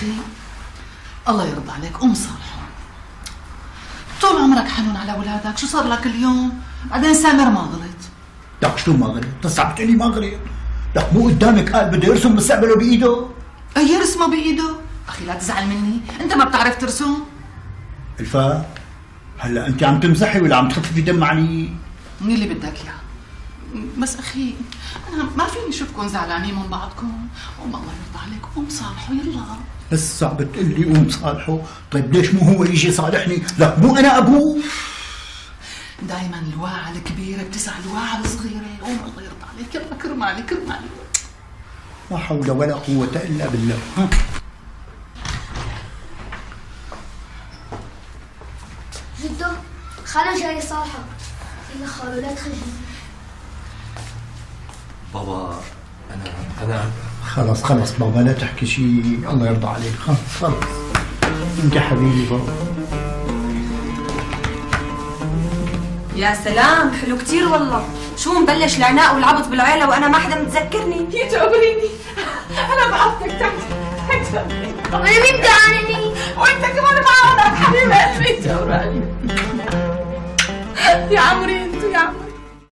أخي الله يرضى عليك صالحه، طول عمرك حنون على أولادك، شو صار لك اليوم؟ بعدين سامر ما غلط. لك شو ما غلط؟ تصعب تقولي ما غلط؟ لك مو قدامك قال بده يرسم مستقبله بإيده؟ أي يرسمه بإيده؟ أخي لا تزعل مني، أنت ما بتعرف ترسم؟ الفا هلا أنت عم تمزحي ولا عم تخففي دم علي؟ مين اللي بدك إياه؟ بس أخي أنا ما فيني أشوفكم زعلانين من بعضكم، الله يرضى عليك صالحه يلا. بس صعب تقول لي صالحه، طيب ليش مو هو يجي يصالحني؟ لك مو أنا أبوه؟ دايما الواعة الكبيرة بتسعى الواعة الصغيرة، الله يرضى عليك يلا كرمالي كرمالي. لا حول ولا قوة إلا بالله. جدو خالو جاي صالحك. إلا خالو لا تخجل. بابا أنا خلص بابا لا تحكي شيء، الله يرضى عليك. خلص انت حبيبي بابا. يا سلام حلو كتير والله. شو مبلش العناء والعبط بالعيلة وأنا ما حدا متذكرني؟ يجبريني أنا بعثتك تحت. أنا مين بتعانني؟ وأنت كمان معانا حبيب قلبي. يا عمري